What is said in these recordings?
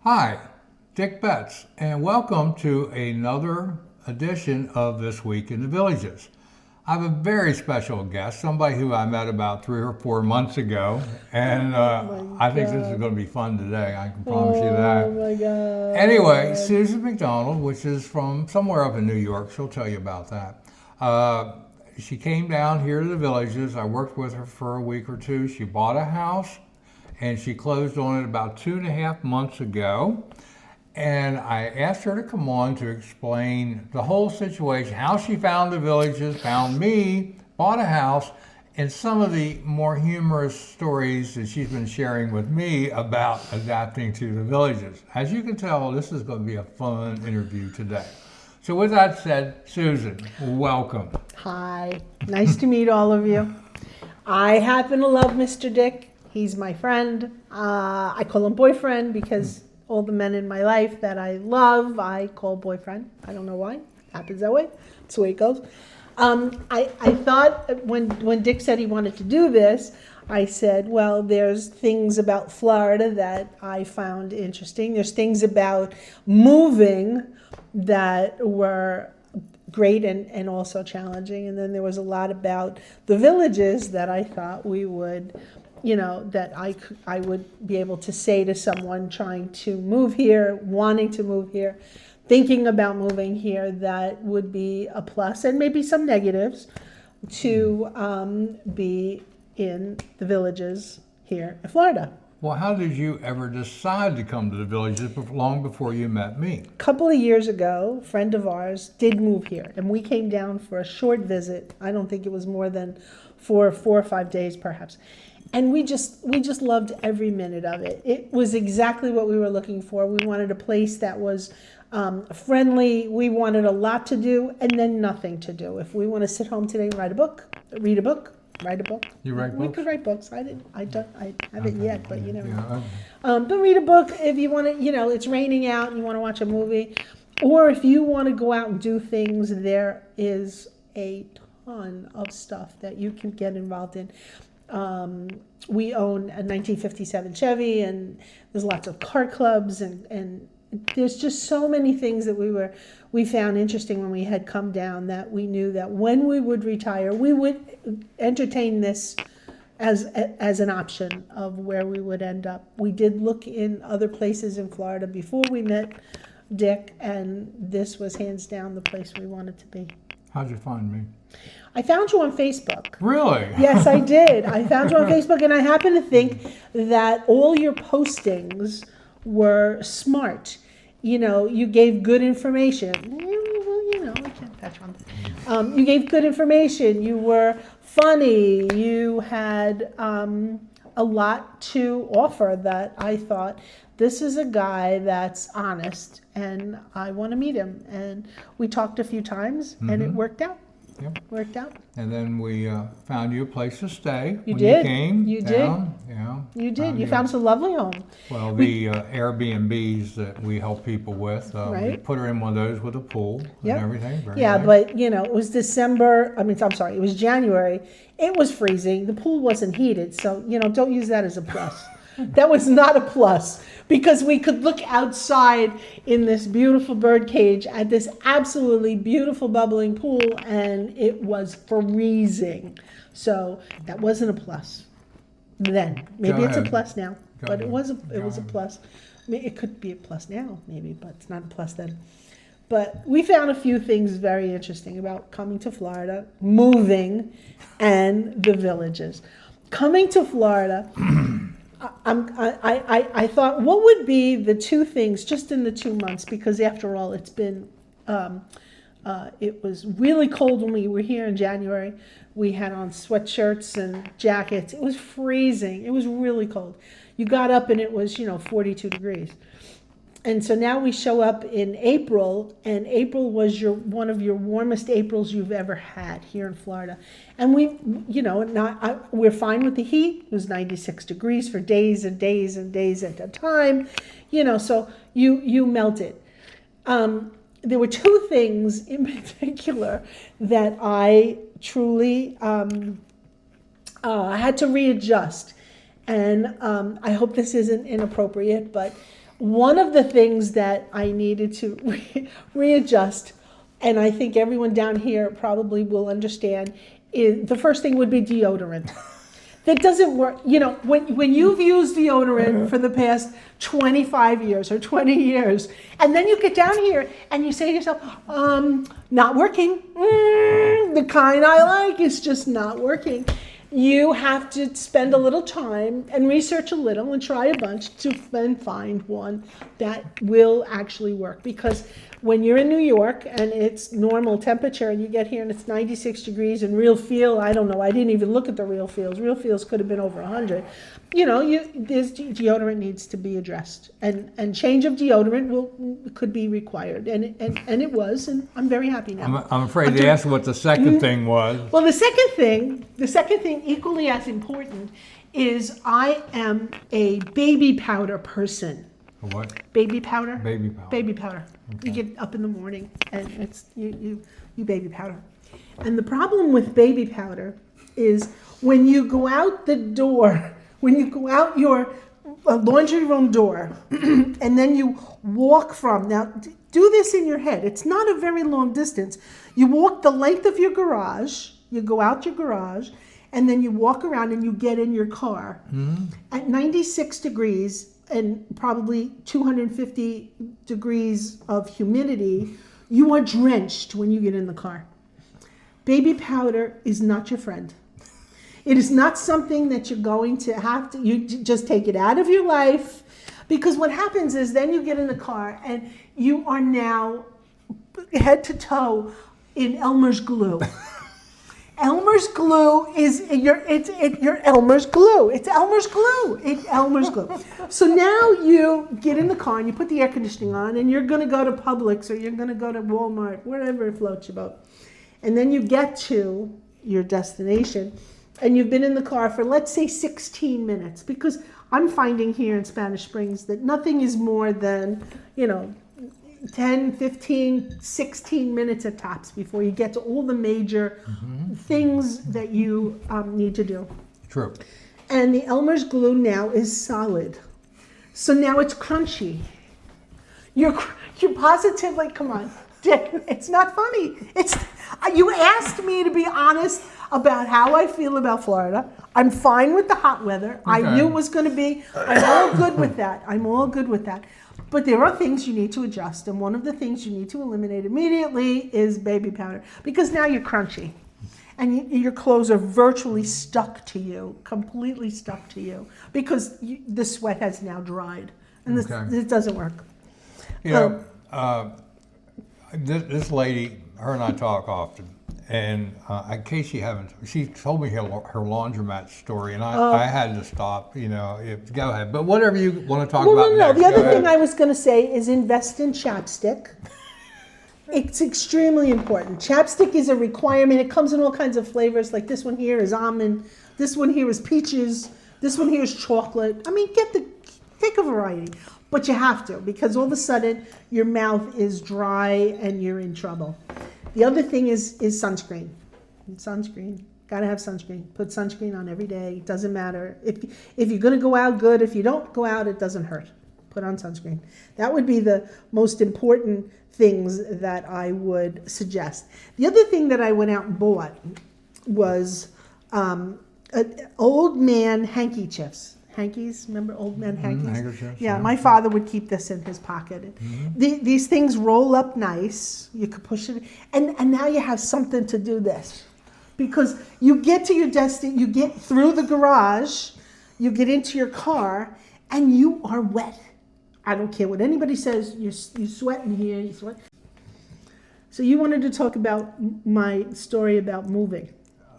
Hi, Dick Betts, and welcome to another edition of This Week in the Villages. I have a very special guest, somebody who I met about 3 or 4 months ago, and I think this is going to be fun today. I can promise you that. Oh my God. Anyway, Susan McDonald, which is from somewhere up in New York, she'll tell you about that. She came down here to the Villages. I worked with her for a week or two. She bought a house, and she closed on it about 2.5 months ago. And I asked her to come on to explain the whole situation, how she found the Villages, found me, bought a house, and some of the more humorous stories that she's been sharing with me about adapting to the Villages. As you can tell, this is going to be a fun interview today. So with that said, Susan, welcome. Hi. Nice to meet all of you. I happen to love Mr. Dick. He's my friend. I call him boyfriend because all the men in my life that I love, I call boyfriend. I don't know why. Happens that way. That's the way it goes. I thought when Dick said he wanted to do this, I said, well, there's things about Florida that I found interesting. There's things about moving that were great and also challenging. And then there was a lot about the Villages that I thought we would, that I would be able to say to someone trying to move here, wanting to move here, thinking about moving here, that would be a plus, and maybe some negatives to be in the Villages here in Florida. Well, how did you ever decide to come to the Villages long before you met me? A couple of years ago, a friend of ours did move here, and we came down for a short visit. I don't think it was more than 4 or 5 days, perhaps. And we just loved every minute of it. It was exactly what we were looking for. We wanted a place that was friendly. We wanted a lot to do and then nothing to do. If we want to sit home today and read a book, write a book. You write books? We could write books. I haven't yet, but you never know. Yeah. But read a book if you want to. It's raining out and you want to watch a movie, or if you want to go out and do things. There is a ton of stuff that you can get involved in. We own a 1957 Chevy, and there's lots of car clubs, and there's just so many things that we found interesting when we had come down, that we knew that when we would retire, we would entertain this as an option of where we would end up. We did look in other places in Florida before we met Dick, and this was hands down the place we wanted to be. How'd you find me? I found you on Facebook. Really? Yes, I did. I found you on Facebook, and I happen to think that all your postings were smart. You gave good information. Well, I can't touch on that. You gave good information. You were funny. You had a lot to offer that I thought, this is a guy that's honest, and I want to meet him. And we talked a few times, and it worked out. Yep. Worked out. And then we found you a place to stay. You when did. You came You down. did. Yeah. You did. You found some lovely home. Well, the Airbnbs that we help people with, we Right. put her in one of those with a pool Yep. and everything. Very Yeah, nice. but it was December. It was January. It was freezing. The pool wasn't heated, so don't use that as a plus. That was not a plus, because we could look outside in this beautiful bird cage at this absolutely beautiful bubbling pool, and it was freezing. So that wasn't a plus then. Maybe Go it's a ahead. plus now, Go but it ahead. was a Go ahead. plus. It could be a plus now, maybe, but it's not a plus then. But we found a few things very interesting about coming to Florida, moving, and the Villages. Coming to Florida, I thought, what would be the two things just in the 2 months? Because after all, it's been, it was really cold when we were here in January. We had on sweatshirts and jackets. It was freezing. It was really cold. You got up and it was, 42 degrees. And so now we show up in April, and April was one of your warmest Aprils you've ever had here in Florida. And we're fine with the heat. It was 96 degrees for days and days and days at a time. So you melted. There were two things in particular that I truly had to readjust. And I hope this isn't inappropriate, but One of the things that I needed to readjust, and I think everyone down here probably will understand, is the first thing would be deodorant. That doesn't work. You know, when you've used deodorant for the past 25 years or 20 years, and then you get down here and you say to yourself, not working. The kind I like is just not working. You have to spend a little time and research a little and try a bunch to then find one that will actually work. Because when you're in New York and it's normal temperature and you get here and it's 96 degrees and real feel, I don't know, I didn't even look at the real feels. Real feels could have been over 100. You know, this deodorant needs to be addressed. And change of deodorant could be required. And it was, and I'm very happy now. I'm afraid to ask what the second thing was. Well, the second thing equally as important is I am a baby powder person. What? Baby powder? Baby powder. Baby powder. Okay. You get up in the morning and it's you baby powder. And the problem with baby powder is when you go out the door, when you go out your laundry room door, and then you walk from, now do this in your head. It's not a very long distance. You walk the length of your garage, you go out your garage, and then you walk around and you get in your car. Mm-hmm. At 96 degrees and probably 250 degrees of humidity, you are drenched when you get in the car. Baby powder is not your friend. It is not something that you're going to have to, you just take it out of your life, because what happens is then you get in the car and you are now head to toe in Elmer's glue. Elmer's glue is your Elmer's glue. It's Elmer's glue. It's Elmer's glue. So now you get in the car and you put the air conditioning on and you're going to go to Publix or you're going to go to Walmart, wherever floats your boat. And then you get to your destination and you've been in the car for, let's say, 16 minutes, because I'm finding here in Spanish Springs that nothing is more than, 10, 15, 16 minutes at tops before you get to all the major things that you need to do. True. And the Elmer's glue now is solid. So now it's crunchy. You're positively, come on, Dick, it's not funny. You asked me to be honest about how I feel about Florida. I'm fine with the hot weather. Okay. I knew it was going to be, I'm all good with that. But there are things you need to adjust, and one of the things you need to eliminate immediately is baby powder, because now you're crunchy, and your clothes are virtually stuck to you, completely stuck to you, because the sweat has now dried, and this doesn't work. This lady, her and I talk often, and in case you haven't, she told me her laundromat story, and I had to stop. Go ahead. But whatever you want to talk about. No. The other thing I was going to say is invest in chapstick. It's extremely important. Chapstick is a requirement. It comes in all kinds of flavors. Like this one here is almond. This one here is peaches. This one here is chocolate. I mean, take a variety. But you have to, because all of a sudden your mouth is dry and you're in trouble. The other thing is sunscreen. Sunscreen. Gotta have sunscreen. Put sunscreen on every day. Doesn't matter. If you're gonna go out, good. If you don't go out, it doesn't hurt. Put on sunscreen. That would be the most important things that I would suggest. The other thing that I went out and bought was old man handkerchiefs. Hankies, remember old man hankies? Yeah, my father would keep this in his pocket. These things roll up nice. You could push it, and now you have something to do this, because you get to your destination, you get through the garage, you get into your car, and you are wet. I don't care what anybody says. You sweat in here. You sweat. So you wanted to talk about my story about moving.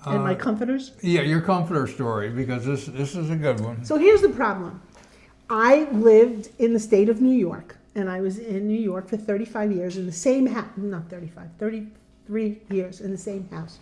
And my comforters? Yeah, your comforter story, because this is a good one. So here's the problem. I lived in the state of New York, and I was in New York for 35 years in the same house. Not 35, 33 years in the same house.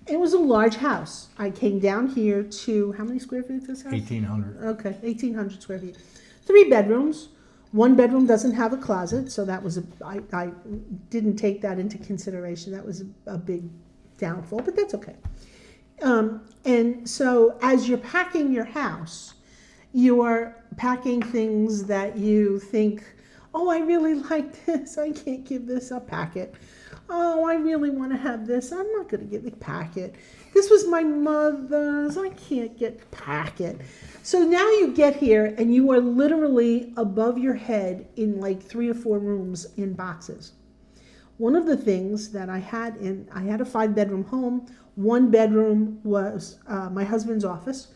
It was a large house. I came down here to, how many square feet is this house? 1,800. Okay, 1,800 square feet. 3 bedrooms. One bedroom doesn't have a closet, so that was I didn't take that into consideration. That was a big downfall, but that's okay. And so as you're packing your house, you're packing things that you think, oh, I really like this, I can't give this up, pack it. Oh, I really want to have this, I'm not going to give it, pack it. This was my mother's, I can't get, pack it. So now you get here and you are literally above your head in like 3 or 4 rooms in boxes. One of the things that I had I had a 5-bedroom home. 1 bedroom was my husband's office.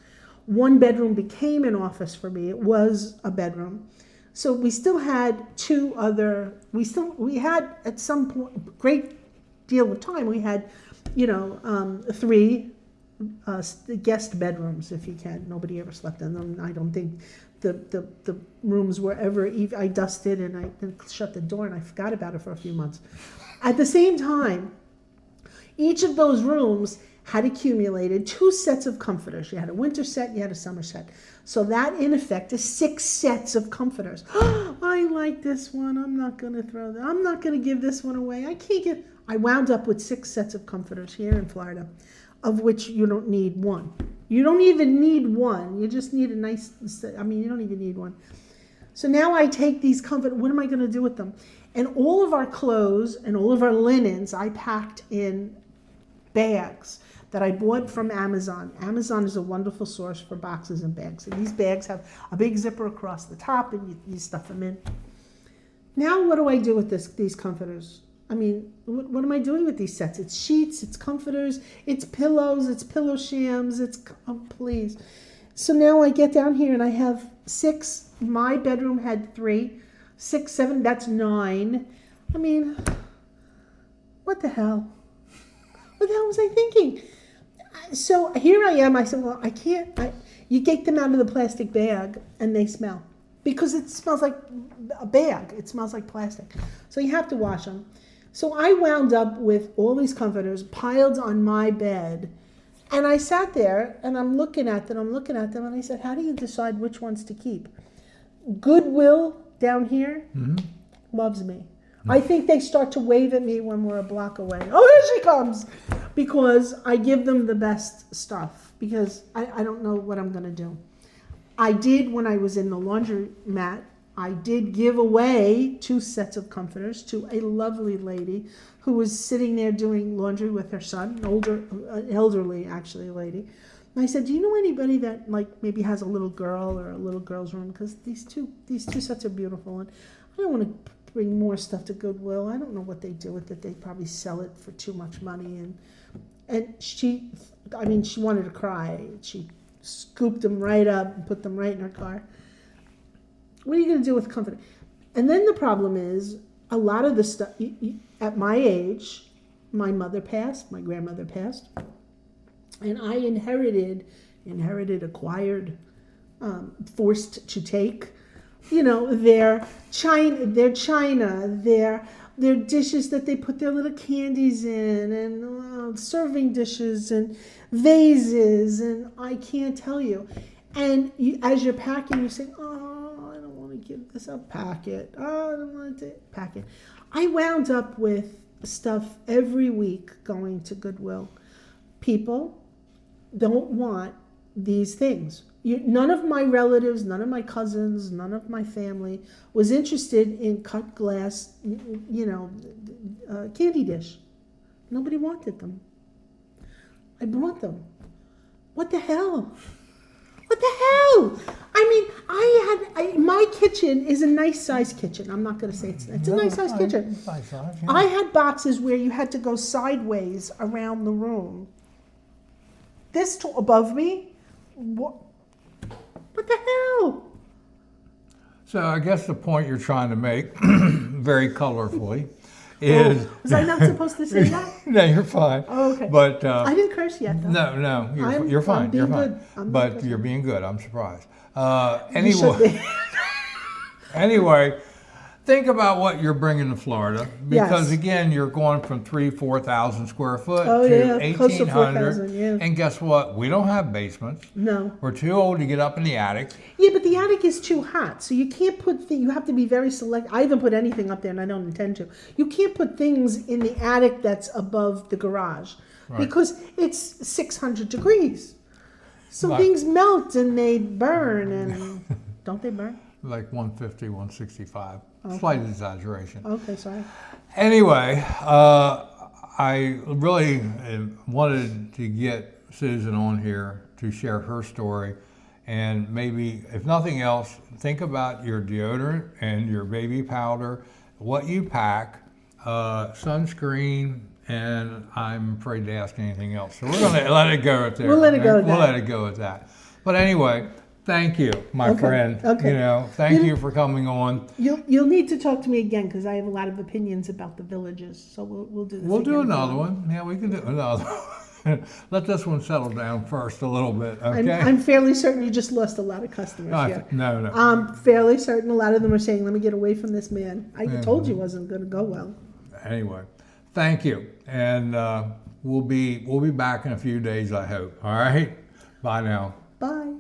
1 bedroom became an office for me. It was a bedroom. So we still had 2 other, we had at some point, great deal of time, we had, 3 guest bedrooms, if you can. Nobody ever slept in them. I don't think the rooms were ever, I dusted and I shut the door and I forgot about it for a few months. At the same time, each of those rooms had accumulated 2 sets of comforters. You had a winter set, you had a summer set. So that in effect is 6 sets of comforters. I like this one, I'm not gonna throw that, I'm not gonna give this one away. I wound up with 6 sets of comforters here in Florida, of which you don't need one. You don't even need one. You just need a nice, you don't even need one. So now I take these what am I going to do with them? And all of our clothes and all of our linens I packed in bags that I bought from Amazon. Amazon is a wonderful source for boxes and bags. And these bags have a big zipper across the top and you stuff them in. Now what do I do with these comforters? What am I doing with these sets? It's sheets, it's comforters, it's pillows, it's pillow shams, please. So now I get down here and I have 6. My bedroom had 3, 6, 7, that's 9. What the hell? What the hell was I thinking? So here I am. I said, well, I can't. You take them out of the plastic bag and they smell. Because it smells like a bag. It smells like plastic. So you have to wash them. So I wound up with all these comforters piled on my bed. And I sat there and I'm looking at them and I said, how do you decide which ones to keep? Goodwill down here loves me. I think they start to wave at me when we're a block away. Oh, here she comes! Because I give them the best stuff because I don't know what I'm going to do. I did, when I was in the laundromat, I did give away 2 sets of comforters to a lovely lady who was sitting there doing laundry with her son, an elderly actually lady. And I said, do you know anybody that maybe has a little girl or a little girl's room? Because these two sets are beautiful and I don't want to bring more stuff to Goodwill. I don't know what they do with it. They probably sell it for too much money. And she wanted to cry. She scooped them right up and put them right in her car. What are you going to do with comfort? And then the problem is, a lot of the stuff, at my age, my mother passed, my grandmother passed, and I inherited, acquired, forced to take, their china, their dishes that they put their little candies in, and serving dishes and vases, and I can't tell you. And as you're packing, you say, oh, I don't want to give this up, pack it. Oh, I don't want to pack it. I wound up with stuff every week going to Goodwill. People don't want these things. None of my relatives, none of my cousins, none of my family was interested in cut glass, candy dish. Nobody wanted them. I brought them. What the hell? What the hell? My kitchen is a nice size kitchen. I'm not going to say it's a nice size kitchen. Nice size, yeah. I had boxes where you had to go sideways around the room. This above me, what the hell? So I guess the point you're trying to make, very colorfully, is... was I not supposed to say that? No, you're fine. Oh, okay. But I didn't curse yet, though. No, you're fine. I'm being You're fine. good. I'm But good. you're being good. I'm surprised. You should be. Anyway, think about what you're bringing to Florida, because Yes. again, you're going from 4,000 square foot Oh, to yeah, close to 1,800. 4,000, yeah. And guess what? We don't have basements. No. We're too old to get up in the attic. Yeah, but the attic is too hot, so you can't put you have to be very select. I haven't put anything up there, and I don't intend to. You can't put things in the attic that's above the garage, Right. because it's 600 degrees. Some But- things melt and they burn, and don't they burn? like 150, 165. Okay. Slight exaggeration. Okay, sorry. Anyway, I really wanted to get Susan on here to share her story, and maybe, if nothing else, think about your deodorant and your baby powder, what you pack, sunscreen, and I'm afraid to ask anything else. So we're going to let it go at there. We'll let it go at We'll that. let it go at that. But anyway, thank you, my Okay, friend. okay. You know, thank You- you for coming on. You'll need to talk to me again because I have a lot of opinions about the villages. So we'll do this. We'll do again. another one. Yeah, we can do another one. Let this one settle down first a little bit, I'm, okay? I'm fairly certain you just lost a lot of customers No, here. no. I'm fairly certain a lot of them are saying, "Let me get away from this man." I Yeah. told you it wasn't going to go well. Anyway, thank you. And we'll be back in a few days, I hope. All right? Bye now. Bye.